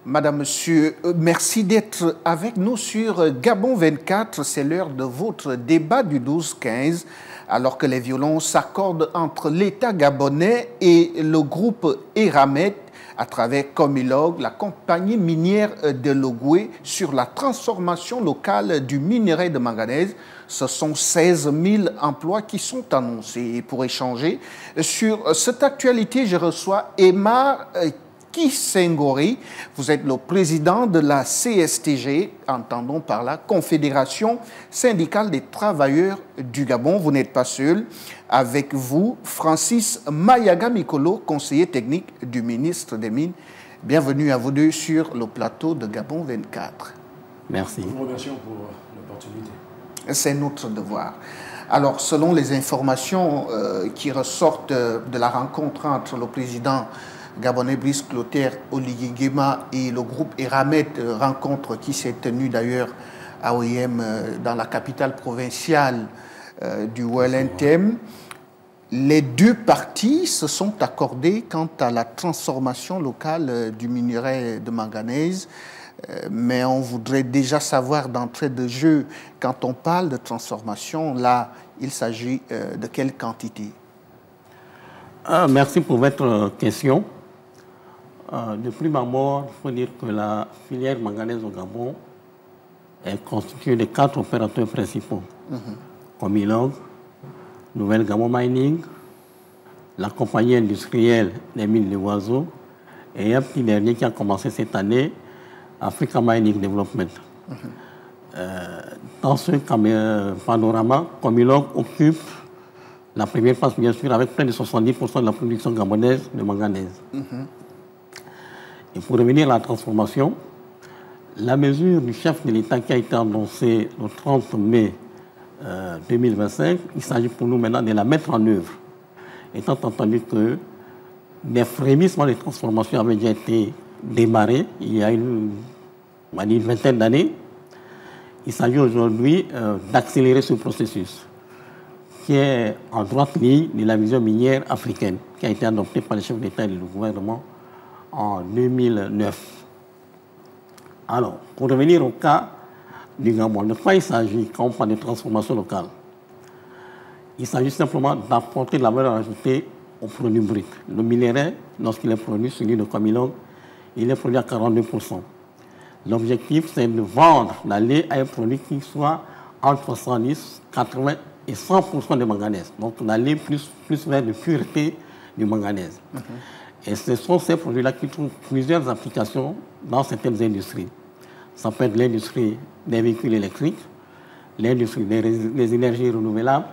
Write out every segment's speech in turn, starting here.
Madame, Monsieur, merci d'être avec nous sur Gabon 24. C'est l'heure de votre débat du 12-15, alors que les violences s'accordent entre l'État gabonais et le groupe Eramet à travers Comilog, la compagnie minière de Logoué, sur la transformation locale du minerai de manganèse. Ce sont 16 000 emplois qui sont annoncés. Et pour échanger sur cette actualité, je reçois Emar Kisengori. Vous êtes le président de la CSTG, entendons par la Confédération syndicale des travailleurs du Gabon. Vous n'êtes pas seul. Avec vous, Francis Mayaga Mikolo, conseiller technique du ministre des Mines. Bienvenue à vous deux sur le plateau de Gabon 24. Merci. Nous vous remercions pour l'opportunité. C'est notre devoir. Alors, selon les informations qui ressortent de la rencontre entre le président gabonais Brice Clotaire Oligui Nguema et le groupe Eramet, rencontre qui s'est tenue d'ailleurs à OIM dans la capitale provinciale du Wellington, les deux parties se sont accordées quant à la transformation locale du minerai de manganèse. Mais on voudrait déjà savoir d'entrée de jeu, quand on parle de transformation, là, il s'agit de quelle quantité? Merci pour votre question. Depuis ma mort, il faut dire que la filière manganèse au Gabon est constituée de 4 opérateurs principaux. Comilog, Nouvelle Gabon Mining, la compagnie industrielle des mines de Oiseaux et un petit dernier qui a commencé cette année, Africa Mining Development. Dans ce panorama, Comilog occupe la première place, bien sûr, avec près de 70% de la production gabonaise de manganèse. Et pour revenir à la transformation, la mesure du chef de l'État qui a été annoncée le 30 mai 2025, il s'agit pour nous maintenant de la mettre en œuvre. Étant entendu que des frémissements de transformation avaient déjà été démarrés il y a une vingtaine d'années, il s'agit aujourd'hui d'accélérer ce processus qui est en droite ligne de la vision minière africaine qui a été adoptée par les chefs d'État et du gouvernement en 2009. Alors, pour revenir au cas du Gabon, de quoi il s'agit quand on parle de transformation locale? Il s'agit simplement d'apporter de la valeur ajoutée aux produits bruts. Le minerai, lorsqu'il est produit, celui de Comilog, il est produit à 42%. L'objectif, c'est de vendre l'aller à un produit qui soit entre 70, 80 et 100% de manganèse. Donc, l'aller plus vers la pureté du manganèse. Et ce sont ces produits-là qui trouvent plusieurs applications dans certaines industries. Ça peut être l'industrie des véhicules électriques, l'industrie des énergies renouvelables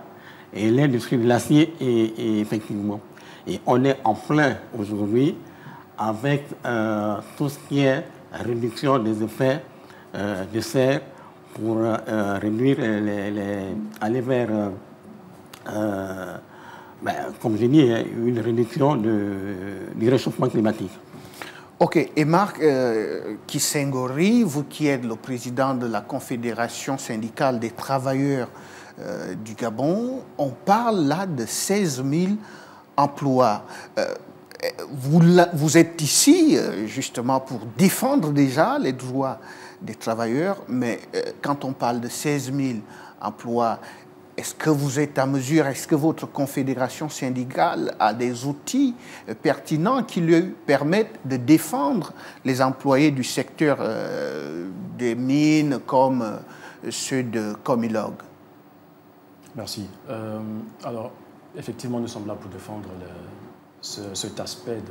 et l'industrie de l'acier, et effectivement. Et on est en plein aujourd'hui avec tout ce qui est réduction des effets de serre pour réduire aller vers, comme je dis, une réduction du réchauffement climatique. Ok, et Marc Kisengori, vous qui êtes le président de la Confédération syndicale des travailleurs du Gabon, on parle là de 16 000 emplois. Vous êtes ici justement pour défendre déjà les droits des travailleurs, mais quand on parle de 16 000 emplois, est-ce que vous êtes à mesure, est-ce que votre confédération syndicale a des outils pertinents qui lui permettent de défendre les employés du secteur des mines comme ceux de Comilog? Merci. Alors, effectivement, nous sommes là pour défendre cet aspect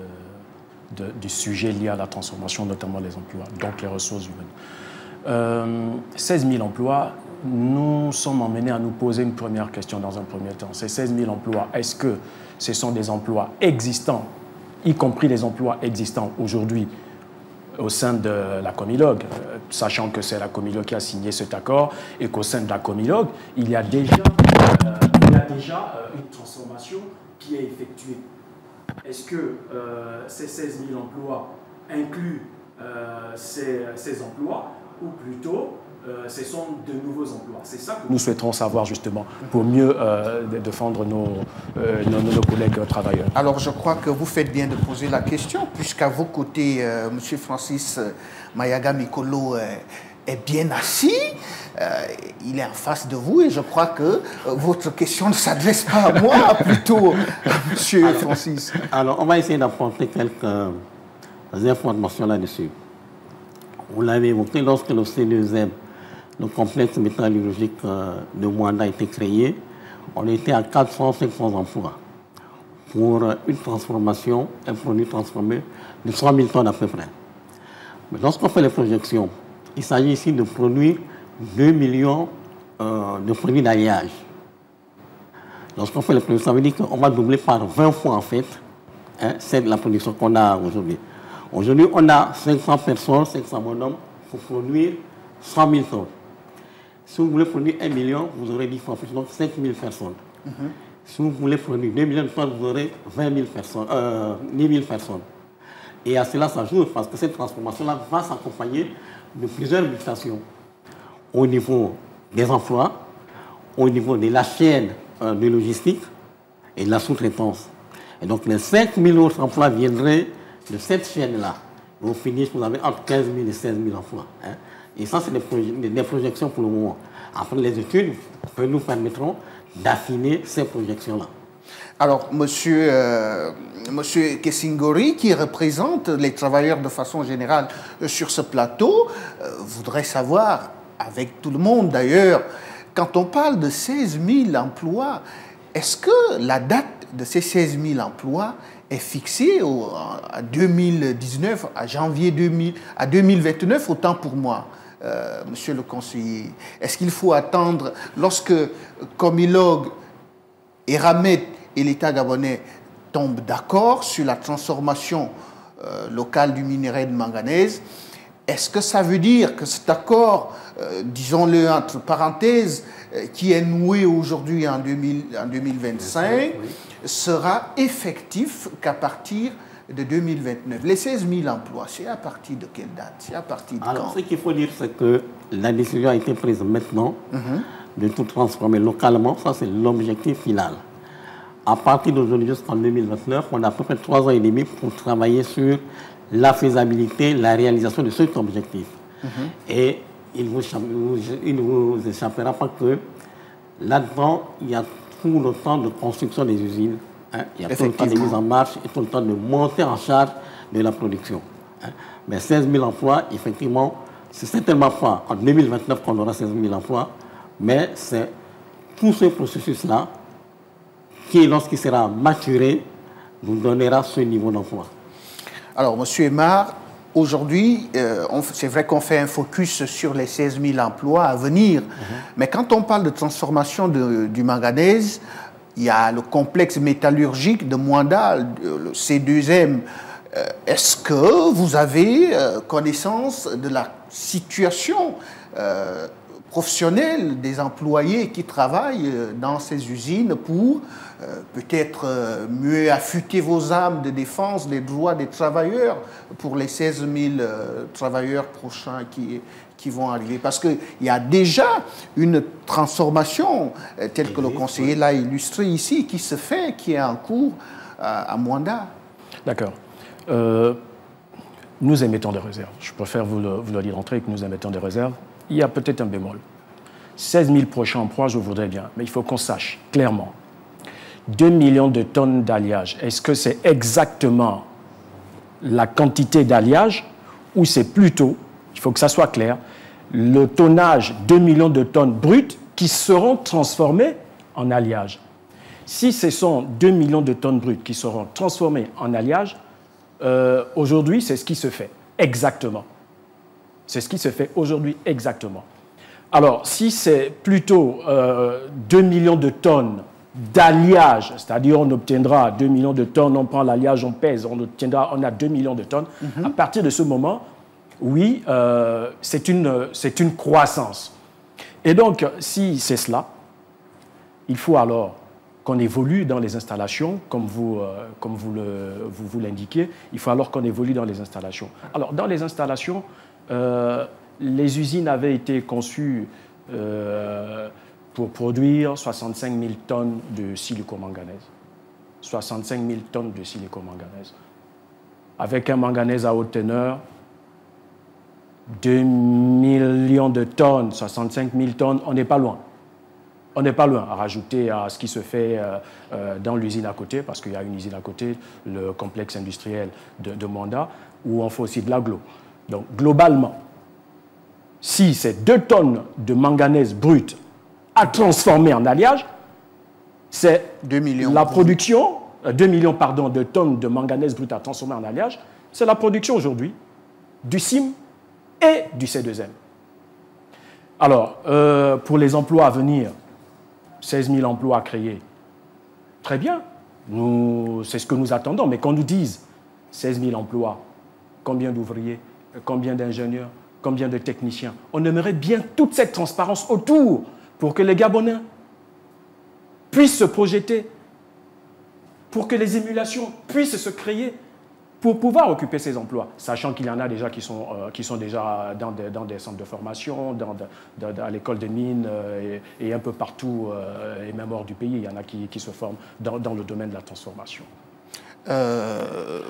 du sujet lié à la transformation, notamment les emplois, donc les ressources humaines. 16 000 emplois, nous sommes emmenés à nous poser une première question dans un premier temps. Ces 16 000 emplois, est-ce que ce sont des emplois existants, y compris les emplois existants aujourd'hui au sein de la Comilog, sachant que c'est la Comilog qui a signé cet accord et qu'au sein de la Comilog, il y a déjà une transformation qui est effectuée. Est-ce que ces 16 000 emplois incluent ces emplois ou plutôt ce sont de nouveaux emplois. C'est ça que nous souhaiterons savoir justement pour mieux défendre nos collègues travailleurs. Alors je crois que vous faites bien de poser la question, puisqu'à vos côtés, M. Francis Mayaga Mikolo est bien assis, il est en face de vous et je crois que votre question ne s'adresse pas à moi, plutôt à M. Francis. Alors, on va essayer d'apporter quelques informations là-dessus. Vous l'avez évoqué, lorsque le C2M, le complexe métallurgique de Mwanda a été créé, on était à 400-500 emplois pour une transformation, un produit transformé de 100 000 tonnes à peu près. Mais lorsqu'on fait les projections, il s'agit ici de produire 2 millions de produits d'alliage. Lorsqu'on fait les projections, ça veut dire qu'on va doubler par 20 fois en fait, hein, c'est la production qu'on a aujourd'hui. Aujourd'hui, on a 500 personnes, 500 bonhommes pour produire 100 000 tonnes. Si vous voulez produire 1 million, vous aurez 10 fois plus, donc 5 000 personnes. Si vous voulez produire 2 millions de tonnes, vous aurez 20 000 personnes, 10 000 personnes. Et à cela s'ajoute, parce que cette transformation-là va s'accompagner de plusieurs mutations au niveau des emplois, au niveau de la chaîne de logistique et de la sous-traitance. Et donc les 5 000 autres emplois viendraient de cette chaîne-là. Au finish, vous avez entre 15 000 et 16 000 emplois. Hein. Et ça, c'est des projections pour le moment. Après, les études nous permettront d'affiner ces projections-là. Alors, monsieur Kessingori, qui représente les travailleurs de façon générale sur ce plateau, voudrait savoir, avec tout le monde d'ailleurs, quand on parle de 16 000 emplois, est-ce que la date de ces 16 000 emplois est fixée à 2019, à janvier 2029, autant pour moi, monsieur le conseiller? Est-ce qu'il faut attendre lorsque Comilog et Ramet et l'État gabonais tombent d'accord sur la transformation locale du minerai de manganèse? Est-ce que ça veut dire que cet accord, disons-le entre parenthèses, qui est noué aujourd'hui en 2025, sera effectif qu'à partir de 2029? Les 16 000 emplois, c'est à partir de quelle date? C'est à partir de quand? Alors, ce qu'il faut dire, c'est que la décision a été prise maintenant de tout transformer localement. Ça, c'est l'objectif final. À partir d'aujourd'hui jusqu'en 2029, on a à peu près 3 ans et demi pour travailler sur la faisabilité, la réalisation de cet objectif. Et il ne vous échappera pas que là-dedans, il y a tout le temps de construction des usines, hein, il y a tout le temps de mise en marche et tout le temps de monter en charge de la production. Hein. Mais 16 000 emplois, effectivement, c'est certainement pas en 2029 qu'on aura 16 000 emplois, mais c'est tout ce processus-là qui, lorsqu'il sera maturé, nous donnera ce niveau d'emploi. Alors, M. Aymar, aujourd'hui, c'est vrai qu'on fait un focus sur les 16 000 emplois à venir, mais quand on parle de transformation du manganèse, il y a le complexe métallurgique de Mwanda, le C2M. Est-ce que vous avez connaissance de la situation professionnelle des employés qui travaillent dans ces usines pour peut-être mieux affûter vos âmes de défense des droits des travailleurs pour les 16 000 travailleurs prochains qui vont arriver? Parce qu'il y a déjà une transformation, telle que le conseiller l'a illustré ici, qui se fait, qui est en cours à Mwanda. D'accord. Nous émettons des réserves. Je préfère vous le dire d'entrée que nous émettons des réserves. Il y a peut-être un bémol. 16 000 prochains emplois, je voudrais bien, mais il faut qu'on sache clairement. 2 millions de tonnes d'alliage, est-ce que c'est exactement la quantité d'alliage ou c'est plutôt, il faut que ça soit clair, le tonnage 2 millions de tonnes brutes qui seront transformées en alliage? Si ce sont 2 millions de tonnes brutes qui seront transformées en alliage, aujourd'hui, c'est ce qui se fait exactement. C'est ce qui se fait aujourd'hui exactement. Alors, si c'est plutôt 2 millions de tonnes d'alliage, c'est-à-dire on obtiendra 2 millions de tonnes, on prend l'alliage, on pèse, on a 2 millions de tonnes, à partir de ce moment, oui, c'est une croissance. Et donc, si c'est cela, il faut alors qu'on évolue dans les installations, comme vous l'indiquez, il faut alors qu'on évolue dans les installations. Alors, dans les installations, les usines avaient été conçues pour produire 65 000 tonnes de silicomanganèse. 65 000 tonnes de silicomanganèse. Avec un manganèse à haute teneur, 2 millions de tonnes, 65 000 tonnes, on n'est pas loin. On n'est pas loin à rajouter à ce qui se fait dans l'usine à côté, parce qu'il y a une usine à côté, le complexe industriel de Manda, où on fait aussi de l'aglo. Donc, globalement, si c'est 2 tonnes de manganèse brute à transformer en alliage, c'est la production, 2 millions de tonnes de manganèse brute à transformer en alliage, c'est la production aujourd'hui du CIM et du C2M. Alors, pour les emplois à venir, 16 000 emplois créés, très bien, c'est ce que nous attendons, mais qu'on nous dise 16 000 emplois, combien d'ouvriers, combien d'ingénieurs, combien de techniciens, on aimerait bien toute cette transparence autour pour que les Gabonais puissent se projeter, pour que les émulations puissent se créer, pour pouvoir occuper ces emplois, sachant qu'il y en a déjà qui sont déjà dans des centres de formation, à l'école des mines et un peu partout, et même hors du pays, il y en a qui se forment dans le domaine de la transformation.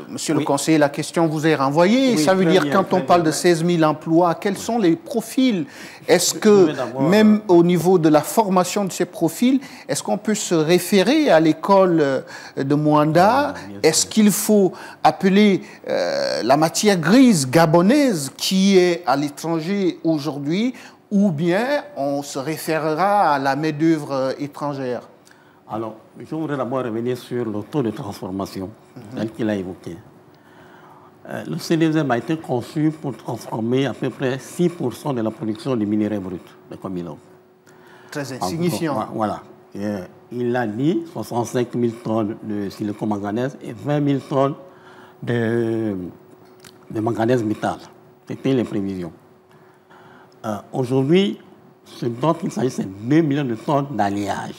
Monsieur le conseiller, la question vous est renvoyée. Oui, ça veut dire, quand on parle de 16 000 emplois, quels sont les profils? Est-ce que, même au niveau de la formation de ces profils, est-ce qu'on peut se référer à l'école de Mwanda? Est-ce qu'il faut appeler la matière grise gabonaise qui est à l'étranger aujourd'hui, ou bien on se référera à la main-d'œuvre étrangère? Alors, je voudrais d'abord revenir sur le taux de transformation, tel qu'il a évoqué. Le C2M a été conçu pour transformer à peu près 6% de la production de minerais bruts de Comilog. Très insignifiant. Voilà. Il a dit 65 000 tonnes de silicomanganèse et 20 000 tonnes de manganèse métal. C'était les prévisions. Aujourd'hui, ce dont il s'agit, c'est 2 millions de tonnes d'alliage,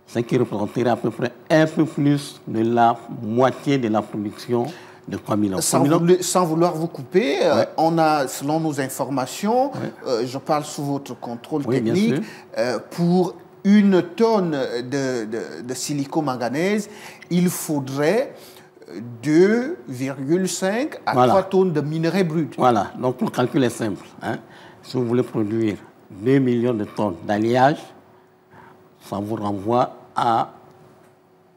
ce qui représenterait à peu près un peu plus de la moitié de la production de Comilog. Sans vouloir vous couper, on a, selon nos informations, je parle sous votre contrôle technique, pour 1 tonne de silicomanganèse, il faudrait 2,5 à 3 tonnes de minerais bruts. Voilà, donc le calcul est simple. Si vous voulez produire 2 millions de tonnes d'alliage, ça vous renvoie à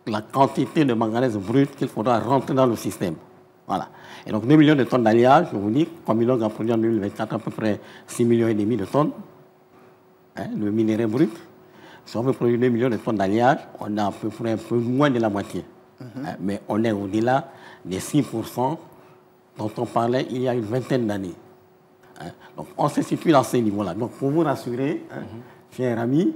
la quantité de manganèse brut qu'il faudra rentrer dans le système. Voilà. Et donc 2 millions de tonnes d'alliage, je vous dis, Comilog a produit en 2024 à peu près 6,5 millions de tonnes de minerais brut. Si on veut produire 2 millions de tonnes d'alliage, on a à peu près un peu moins de la moitié. Mais on est au-delà des 6% dont on parlait il y a une vingtaine d'années. Donc on se situe dans ces niveaux-là. Donc pour vous rassurer, chers amis,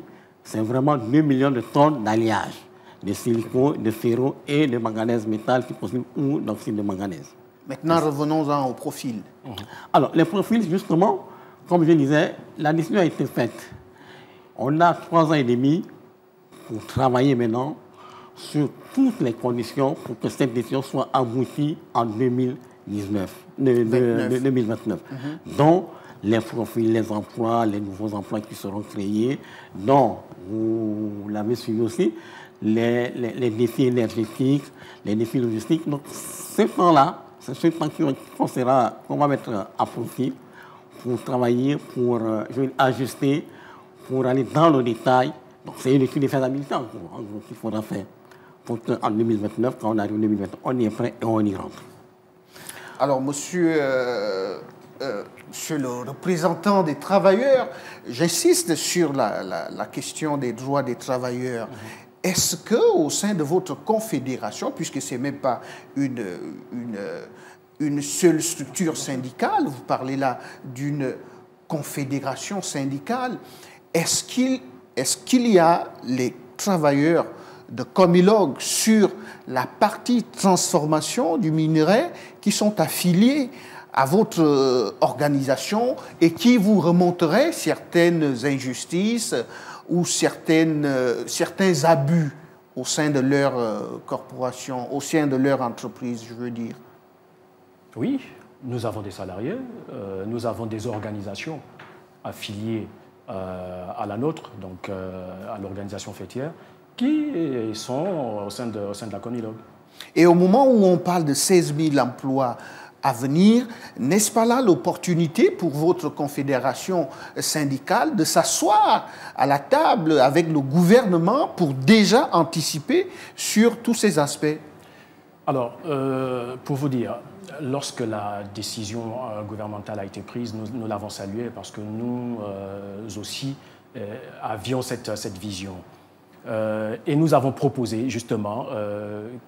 c'est vraiment 2 millions de tonnes d'alliage, de silicone, de ferro et de manganèse métal qui possible ou d'oxyde de manganèse. Maintenant, revenons-en au profil. Alors, les profils, justement, comme je disais, la décision a été faite. On a 3 ans et demi pour travailler maintenant sur toutes les conditions pour que cette décision soit aboutie en 2029. Dont les profils, les emplois, les nouveaux emplois qui seront créés, dont, vous l'avez suivi aussi, les défis énergétiques, les défis logistiques. Donc, ce temps-là, c'est ce temps qu'on va mettre à profit pour travailler, pour ajuster, pour aller dans le détail. Donc, c'est une étude de faisabilité en gros qu'il faudra faire pour qu'en 2029, quand on arrive en 2029, on y est prêt et on y rentre. Alors, monsieur le représentant des travailleurs, j'insiste sur la question des droits des travailleurs. Est-ce qu'au sein de votre confédération, puisque ce n'est même pas une seule structure syndicale, vous parlez là d'une confédération syndicale, est-ce qu'il y a les travailleurs de Comilog sur la partie transformation du minerai qui sont affiliés à votre organisation et qui vous remonteraient certaines injustices ou certains abus au sein de leur corporation, au sein de leur entreprise, je veux dire? Oui, nous avons des salariés, nous avons des organisations affiliées à la nôtre, donc à l'organisation fêtière, qui sont au sein de la Comilog. Et au moment où on parle de 16 000 emplois à venir, n'est-ce pas là l'opportunité pour votre confédération syndicale de s'asseoir à la table avec le gouvernement pour déjà anticiper sur tous ces aspects? Alors, pour vous dire, lorsque la décision gouvernementale a été prise, nous l'avons saluée parce que nous aussi avions cette vision. Et nous avons proposé justement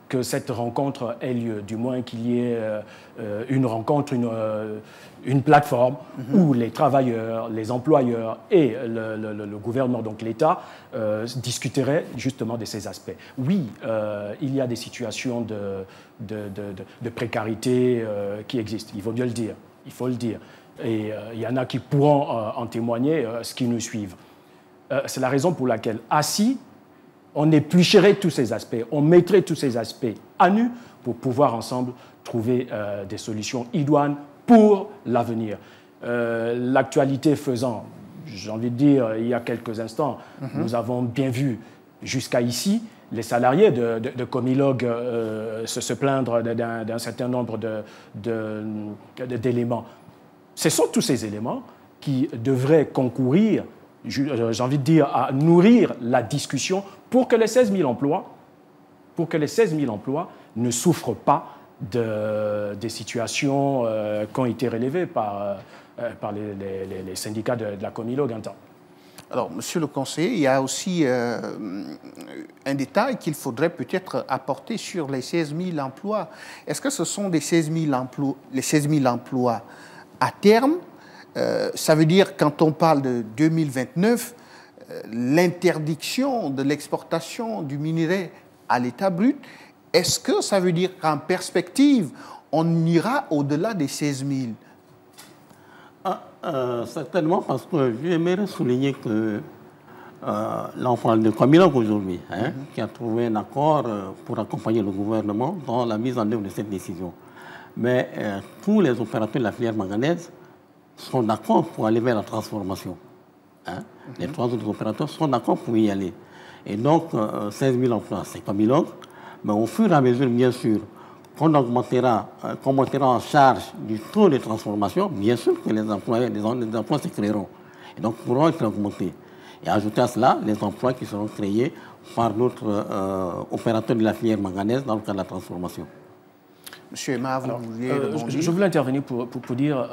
que cette rencontre ait lieu, du moins qu'il y ait une rencontre, une plateforme où les travailleurs, les employeurs et le gouvernement, donc l'État, discuteraient justement de ces aspects. Oui, il y a des situations de précarité qui existent, il faut bien le dire, il faut le dire. Et il y en a qui pourront en témoigner, ce qui nous suivent. C'est la raison pour laquelle, assis, on éplucherait tous ces aspects, on mettrait tous ces aspects à nu pour pouvoir ensemble trouver des solutions idoines pour l'avenir. L'actualité faisant, j'ai envie de dire, il y a quelques instants, nous avons bien vu jusqu'à ici les salariés de Comilog se plaindre d'un certain nombre d'éléments. Ce sont tous ces éléments qui devraient concourir, j'ai envie de dire, à nourrir la discussion pour que les 16 000 emplois, ne souffrent pas des situations qui ont été relevées par les syndicats de la Comilog un temps. Alors, monsieur le conseiller, il y a aussi un détail qu'il faudrait peut-être apporter sur les 16 000 emplois. Est-ce que ce sont des 16 000 emplois, les 16 000 emplois à terme? Ça veut dire, quand on parle de 2029, l'interdiction de l'exportation du minerai à l'état brut, est-ce que ça veut dire qu'en perspective, on ira au-delà des 16 000? Certainement, parce que j'aimerais souligner que l'enfant de Comilog aujourd'hui, qui a trouvé un accord pour accompagner le gouvernement dans la mise en œuvre de cette décision. Mais tous les opérateurs de la filière manganèse sont d'accord pour aller vers la transformation. Les trois autres opérateurs sont d'accord pour y aller. Et donc, 16 000 emplois, c'est Comilog. Mais au fur et à mesure, bien sûr, qu'on augmentera, qu'on montera en charge du taux de transformation, bien sûr que les emplois se créeront. Et donc, pourront être augmentés. Et ajouter à cela les emplois qui seront créés par d'autres opérateurs de la filière manganèse dans le cadre de la transformation. Monsieur Emma, vous vouliez rebondir? Je voulais intervenir pour dire,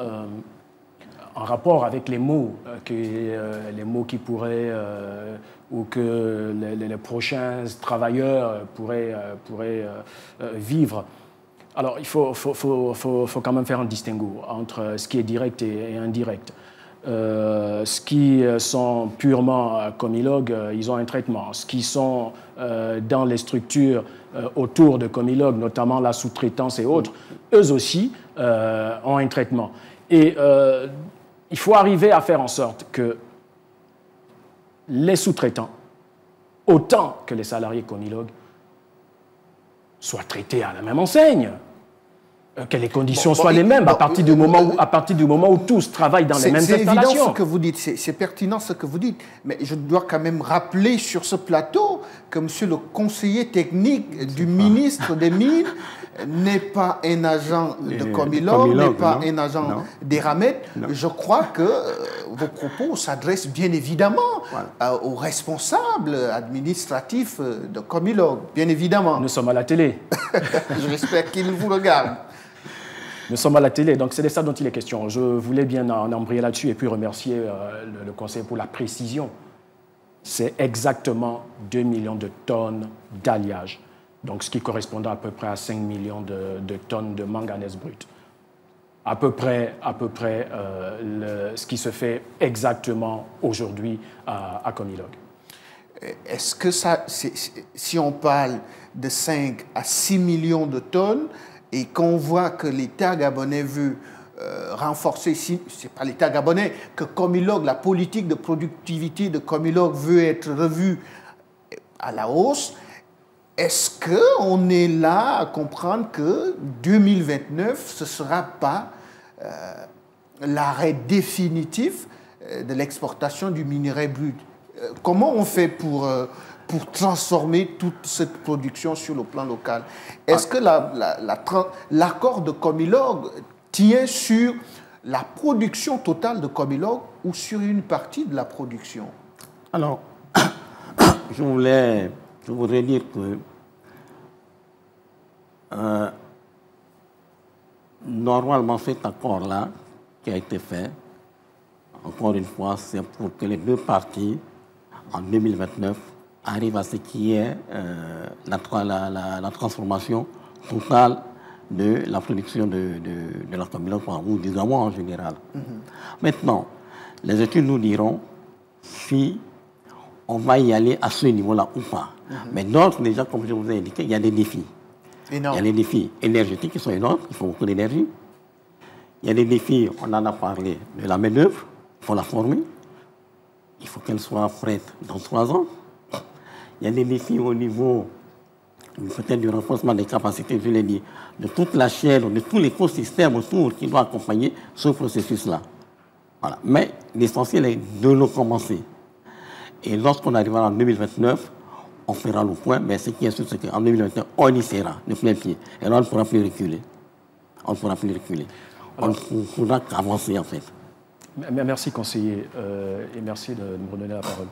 en rapport avec les mots, les mots qui pourraient, ou que les prochains travailleurs pourraient vivre. Alors, il faut quand même faire un distinguo entre ce qui est direct et indirect. Ce qui sont purement Comilog, ils ont un traitement. Ce qui sont dans les structures autour de Comilog, notamment la sous-traitance et autres, eux aussi ont un traitement. Et il faut arriver à faire en sorte que les sous-traitants, autant que les salariés Comilog, soient traités à la même enseigne, que les conditions soient les mêmes à partir du moment où tous travaillent dans les mêmes installations. C'est évident ce que vous dites, c'est pertinent ce que vous dites, mais je dois quand même rappeler sur ce plateau que monsieur le conseiller technique du ministre des Mines n'est pas un agent de Comilog, n'est pas un agent d'Eramet. Je crois que vos propos s'adressent bien évidemment aux responsables administratifs de Comilog, bien évidemment. Nous sommes à la télé. J'espère qu'ils vous regardent. Nous sommes à la télé, donc c'est de ça dont il est question. Je voulais bien en embrayer là-dessus et puis remercier le conseiller pour la précision. C'est exactement 2 millions de tonnes d'alliage, donc ce qui correspond à peu près à 5 millions de tonnes de manganèse brute. À peu près ce qui se fait exactement aujourd'hui à Comilog. Est-ce que ça, si on parle de 5 à 6 millions de tonnes, et qu'on voit que l'État gabonais veut renforcer, ce n'est pas l'État gabonais, que Comilog, la politique de productivité de Comilog veut être revue à la hausse, est-ce qu'on est là à comprendre que 2029, ce ne sera pas l'arrêt définitif de l'exportation du minerai brut. Comment on fait pour transformer toute cette production sur le plan local? Est-ce que l'accord de Comilog tient sur la production totale de Comilog ou sur une partie de la production? Alors, je voudrais dire que normalement cet accord-là qui a été fait, encore une fois, c'est pour que les deux parties, en 2029, arrivent à ce qui est la transformation totale de la production de la Comilog ou du Gabon en général. Maintenant, les études nous diront si on va y aller à ce niveau-là ou pas. Mais d'autres, déjà, comme je vous ai indiqué, il y a des défis. Énorme. Il y a les défis énergétiques qui sont énormes, il faut beaucoup d'énergie. Il y a des défis, on en a parlé, de la main-d'œuvre, il faut la former. Il faut qu'elle soit prête dans 3 ans. Il y a des défis au niveau peut-être du renforcement des capacités, je l'ai dit, de toute la chaîne, de tout l'écosystème autour qui doit accompagner ce processus-là. Voilà. Mais l'essentiel est de le commencer. Et lorsqu'on arrivera en 2029, on fera le point, mais ce qui est sûr, c'est qu'en 2029, on y sera, de plein pied. Et là, on ne pourra plus reculer. On ne pourra plus reculer. On ne pourra qu'avancer, en fait. Merci, conseiller, et merci de me redonner la parole.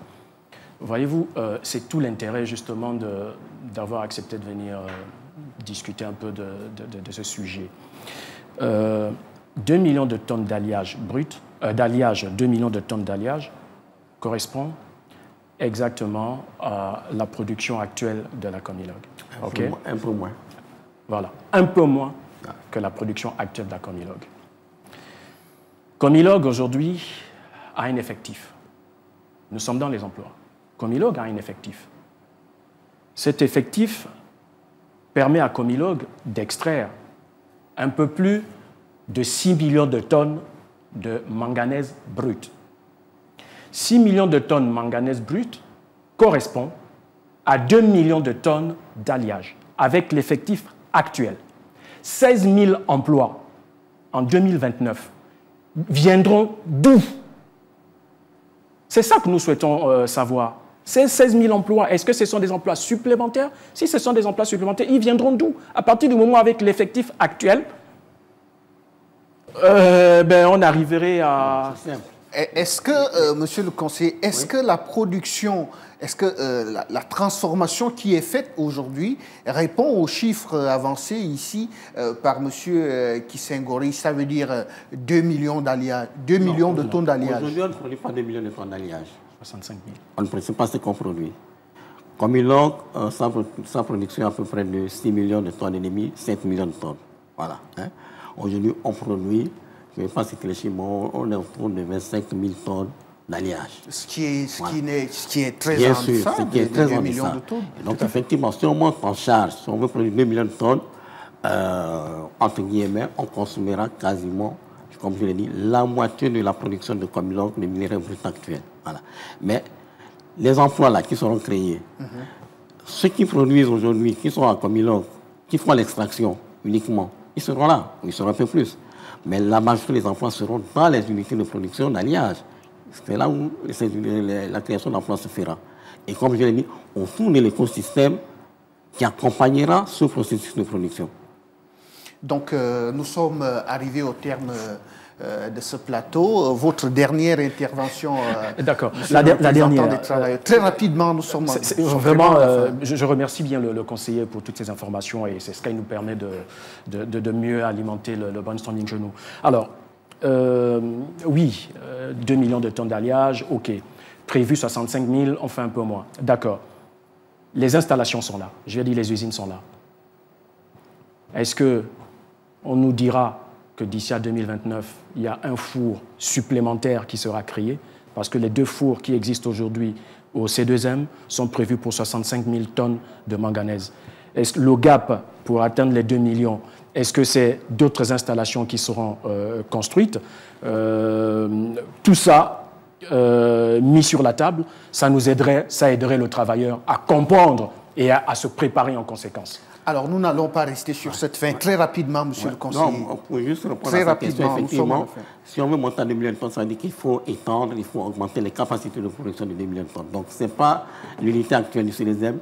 Voyez-vous, c'est tout l'intérêt, justement, d'avoir accepté de venir discuter un peu de ce sujet. 2 millions de tonnes d'alliage brut, 2 millions de tonnes d'alliage correspond exactement à la production actuelle de la Comilog. Un peu moins. Voilà, un peu moins que la production actuelle de la Comilog. Comilog, aujourd'hui, a un effectif. Nous sommes dans les emplois. Comilog a un effectif. Cet effectif permet à Comilog d'extraire un peu plus de 6 millions de tonnes de manganèse brute. 6 millions de tonnes de manganèse brute correspond à 2 millions de tonnes d'alliage avec l'effectif actuel. 16 000 emplois en 2029 viendront d'où? C'est ça que nous souhaitons savoir. Ces 16 000 emplois, est-ce que ce sont des emplois supplémentaires? Si ce sont des emplois supplémentaires, ils viendront d'où? À partir du moment avec l'effectif actuel, on arriverait à... Est-ce que, monsieur le conseiller, est-ce que la production, est-ce que la transformation qui est faite aujourd'hui répond aux chiffres avancés ici par monsieur Kissengori? Ça veut dire 2 millions d'alliages, 2 millions de tonnes d'alliage. Aujourd'hui, on ne produit pas 2 millions de tonnes d'alliage. 65 000. On ne produit pas ce qu'on produit. Comilog, sa production est à peu près de 6 millions de tonnes et demi, 7 millions de tonnes. Voilà. Hein. Aujourd'hui, on produit, je ne vais pas citer les chiffres, on est autour de 25 000 tonnes d'alliage. Ce qui est très Bien en sûr, deçà ce qui est très 2 en millions deçà. de tonnes. Et donc, effectivement, si on monte en charge, si on veut produire 2 millions de tonnes, entre guillemets, on consommera quasiment, comme je l'ai dit, la moitié de la production de Comilog, de minerai brut actuel. Voilà. Mais les emplois là qui seront créés, ceux qui produisent aujourd'hui, qui sont à Comilog, qui font l'extraction uniquement, ils seront là, ils seront un peu plus. Mais la majorité des emplois seront dans les unités de production d'alliage. C'est là où la création d'emplois se fera. Et comme je l'ai dit, on tourne l'écosystème qui accompagnera ce processus de production. Donc, nous sommes arrivés au terme de ce plateau. Votre dernière intervention. D'accord. La dernière. Très rapidement, nous sommes. Vraiment, je remercie bien le conseiller pour toutes ces informations et c'est ce qui nous permet de mieux alimenter le brainstorming chez nous. Alors, oui, 2 millions de tonnes d'alliage, ok. Prévu 65 000, on fait un peu moins. D'accord. Les installations sont là. Je vais dire, les usines sont là. Est-ce qu'on nous dira que d'ici à 2029, il y a un four supplémentaire qui sera créé? Parce que les 2 fours qui existent aujourd'hui au C2M sont prévus pour 65 000 tonnes de manganèse. Est-ce que le gap pour atteindre les 2 millions, est-ce que c'est d'autres installations qui seront construites? Tout ça, mis sur la table, ça aiderait le travailleur à comprendre et à se préparer en conséquence. Alors, nous n'allons pas rester sur cette fin. Très rapidement, monsieur le conseiller. Non, pour juste répondre à cette question, effectivement, si on veut monter à 2 millions de tonnes, ça veut dire qu'il faut étendre, il faut augmenter les capacités de production de 2 millions de tonnes. Donc, ce n'est pas l'unité actuelle du CDSM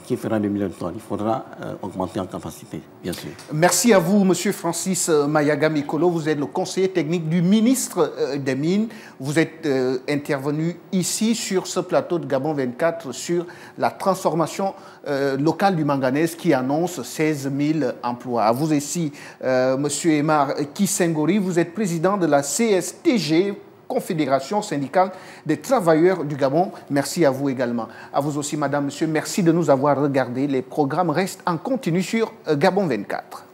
qui fera 2 millions de tonnes. Il faudra augmenter en capacité, bien sûr. Merci à vous, monsieur Francis Mayaga Mikolo. Vous êtes le conseiller technique du ministre des Mines. Vous êtes intervenu ici sur ce plateau de Gabon 24 sur la transformation locale du manganèse qui annonce 16 000 emplois. À vous aussi, monsieur Emar Kissengori, vous êtes président de la CSTG, Confédération syndicale des travailleurs du Gabon. Merci à vous également. À vous aussi, madame, monsieur, merci de nous avoir regardé. Les programmes restent en continu sur Gabon 24.